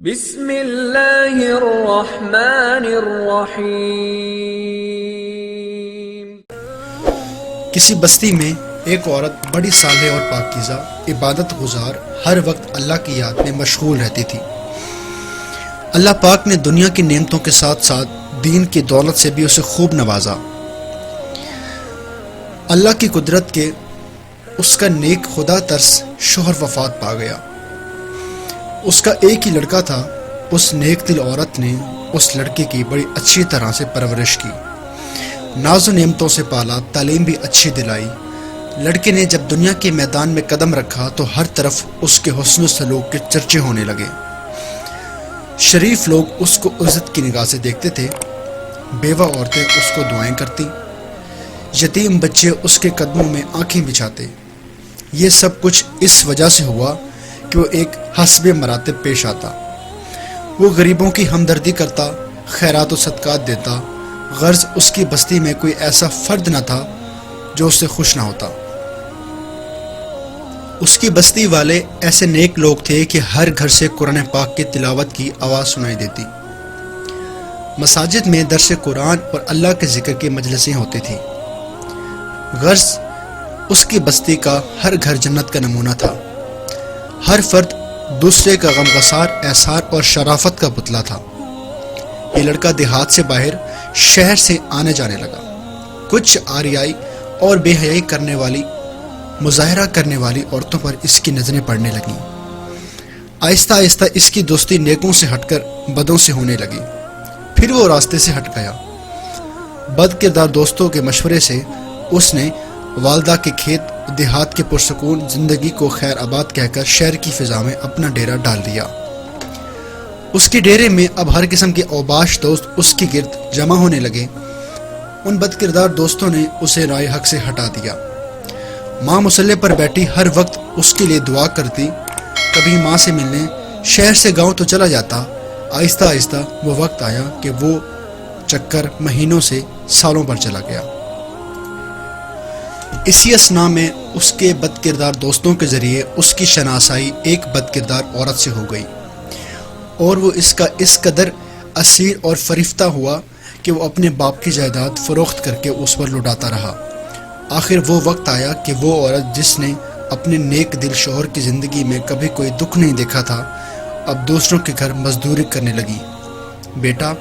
بسم اللہ الرحمن الرحیم۔ کسی بستی میں ایک عورت بڑی صالح اور پاکیزہ عبادت گزار ہر وقت اللہ کی یاد میں مشغول رہتی تھی۔ اللہ پاک نے دنیا کی نعمتوں کے ساتھ ساتھ دین کی دولت سے بھی اسے خوب نوازا۔ اللہ کی قدرت کے اس کا نیک خدا ترس شوہر وفات پا گیا۔ اس کا ایک ہی لڑکا تھا۔ اس نیک دل عورت نے اس لڑکے کی بڑی اچھی طرح سے پرورش کی، ناز و نعمتوں سے پالا، تعلیم بھی اچھی دلائی۔ لڑکے نے جب دنیا کے میدان میں قدم رکھا تو ہر طرف اس کے حسن و سلوک کے چرچے ہونے لگے۔ شریف لوگ اس کو عزت کی نگاہ سے دیکھتے تھے، بیوہ عورتیں اس کو دعائیں کرتی، یتیم بچے اس کے قدموں میں آنکھیں بچھاتے۔ یہ سب کچھ اس وجہ سے ہوا کہ وہ ایک حسب مراتب پیش آتا۔ وہ غریبوں کی ہمدردی کرتا، خیرات و صدقات دیتا۔ غرض اس کی بستی میں کوئی ایسا فرد نہ تھا جو اس سے خوش نہ ہوتا۔ اس کی بستی والے ایسے نیک لوگ تھے کہ ہر گھر سے قرآن پاک کی تلاوت کی آواز سنائی دیتی۔ مساجد میں درس قرآن اور اللہ کے ذکر کی مجلسیں ہوتی تھی۔ غرض اس کی بستی کا ہر گھر جنت کا نمونہ تھا۔ ہر فرد دوسرے کا غمگسار احسار اور شرافت کا پتلا تھا۔ یہ لڑکا دیہات سے باہر شہر سے آنے جانے لگا۔ کچھ آریائی اور بے حیائی کرنے والی، مظاہرہ کرنے والی عورتوں پر اس کی نظریں پڑنے لگیں۔ آہستہ آہستہ اس کی دوستی نیکوں سے ہٹ کر بدوں سے ہونے لگی۔ پھر وہ راستے سے ہٹ گیا۔ بد کردار دوستوں کے مشورے سے اس نے والدہ کے کھیت، دیہات کے پرسکون زندگی کو خیر آباد کہہ کر شہر کی فضا میں اپنا ڈیرا ڈال دیا۔ اس کے ڈیرے میں اب ہر قسم کے اوباش دوست اس کی گرد جمع ہونے لگے۔ ان بد کردار دوستوں نے اسے رائے حق سے ہٹا دیا۔ ماں مصلے پر بیٹھی ہر وقت اس کے لیے دعا کرتی۔ کبھی ماں سے ملنے شہر سے گاؤں تو چلا جاتا۔ آہستہ آہستہ وہ وقت آیا کہ وہ چکر مہینوں سے سالوں پر چلا گیا۔ اسی اثناء میں اس کے بد کردار دوستوں کے ذریعے اس کی شناسائی ایک بد کردار عورت سے ہو گئی، اور وہ اس قدر اسیر اور فریفتہ ہوا کہ وہ اپنے باپ کی جائیداد فروخت کر کے اس پر لٹاتا رہا۔ آخر وہ وقت آیا کہ وہ عورت جس نے اپنے نیک دل شوہر کی زندگی میں کبھی کوئی دکھ نہیں دیکھا تھا، اب دوسروں کے گھر مزدوری کرنے لگی۔ بیٹا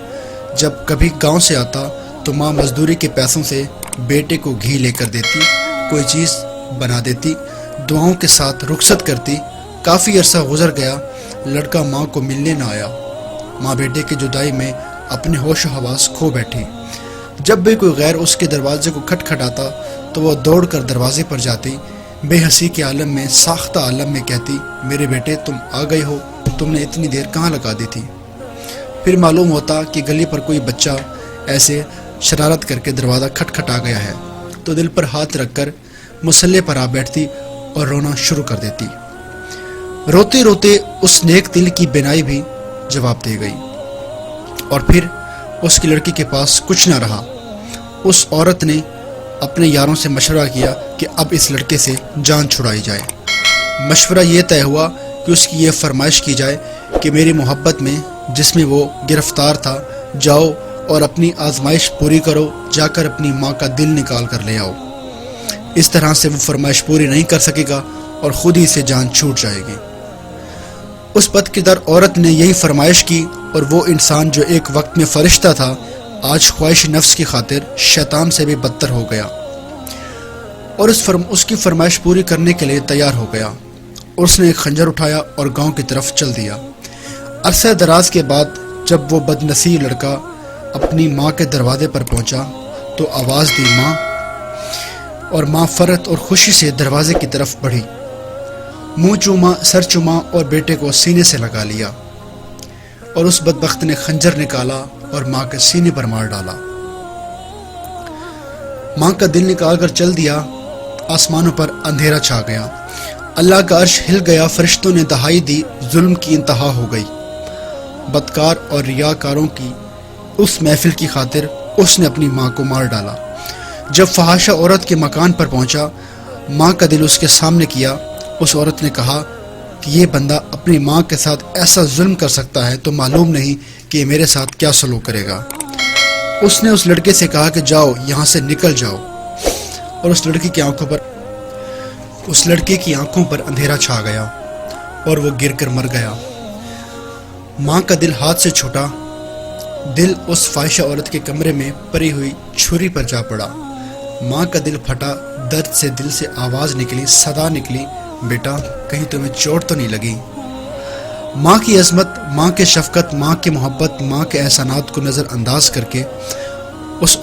جب کبھی گاؤں سے آتا تو ماں مزدوری کے پیسوں سے بیٹے کو گھی لے کر دیتی، کوئی چیز بنا دیتی، دعاؤں کے ساتھ رخصت کرتی۔ کافی عرصہ گزر گیا، لڑکا ماں کو ملنے نہ آیا۔ ماں بیٹے کی جدائی میں اپنے ہوش و حواس کھو بیٹھی۔ جب بھی کوئی غیر اس کے دروازے کو کھٹکھٹاتا تو وہ دوڑ کر دروازے پر جاتی، بے حسی کے عالم میں، ساختہ عالم میں کہتی، میرے بیٹے تم آ گئے ہو، تم نے اتنی دیر کہاں لگا دی تھی؟ پھر معلوم ہوتا کہ گلی پر کوئی بچہ ایسے شرارت کر کے دروازہ کھٹکھٹا گیا ہے، تو دل پر ہاتھ رکھ کر مصلے پر آ بیٹھتی اور رونا شروع کر دیتی۔ روتے روتے اس نیک دل کی بینائی بھی جواب دے گئی، اور پھر اس کی لڑکی کے پاس کچھ نہ رہا۔ اس عورت نے اپنے یاروں سے مشورہ کیا کہ اب اس لڑکے سے جان چھڑائی جائے۔ مشورہ یہ طے ہوا کہ اس کی یہ فرمائش کی جائے کہ میری محبت میں جس میں وہ گرفتار تھا، جاؤ اور اپنی آزمائش پوری کرو، جا کر اپنی ماں کا دل نکال کر لے آؤ۔ اس طرح سے وہ فرمائش پوری نہیں کر سکے گا اور خود ہی سے جان چھوٹ جائے گی۔ اس بد کردار عورت نے یہی فرمائش کی، اور وہ انسان جو ایک وقت میں فرشتہ تھا، آج خواہش نفس کی خاطر شیطان سے بھی بدتر ہو گیا، اور اس کی فرمائش پوری کرنے کے لیے تیار ہو گیا، اور اس نے ایک خنجر اٹھایا اور گاؤں کی طرف چل دیا۔ عرصہ دراز کے بعد جب وہ بد نصیب لڑکا اپنی ماں کے دروازے پر پہنچا تو آواز دی ماں، اور ماں فرحت اور خوشی سے دروازے کی طرف بڑھی، منہ چوما، سر چوما اور بیٹے کو سینے سے لگا لیا، اور اس بدبخت نے خنجر نکالا اور ماں کے سینے پر مار ڈالا۔ ماں کا دل نکال کر چل دیا۔ آسمانوں پر اندھیرا چھا گیا، اللہ کا عرش ہل گیا، فرشتوں نے دہائی دی، ظلم کی انتہا ہو گئی۔ بدکار اور ریاکاروں کی اس محفل کی خاطر اس نے اپنی ماں کو مار ڈالا۔ جب فحاشہ عورت کے مکان پر پہنچا، ماں کا دل اس کے سامنے کیا۔ اس عورت نے کہا کہ یہ بندہ اپنی ماں کے ساتھ ایسا ظلم کر سکتا ہے تو معلوم نہیں کہ یہ میرے ساتھ کیا سلوک کرے گا۔ اس نے اس لڑکے سے کہا کہ جاؤ یہاں سے نکل جاؤ، اور اس لڑکے کی آنکھوں پر اندھیرا چھا گیا اور وہ گر کر مر گیا۔ ماں کا دل ہاتھ سے چھوٹا، دل اس فاحشہ عورت کے کمرے میں پری ہوئی چھری پر جا پڑا۔ ماں کا دل پھٹا، درد سے دل سے آواز نکلی، صدا نکلی، بیٹا کہیں تمہیں چوٹ تو نہیں لگی؟ ماں کی عظمت، ماں کی شفقت، ماں کی محبت، ماں کے احسانات کو نظر انداز کر کے اس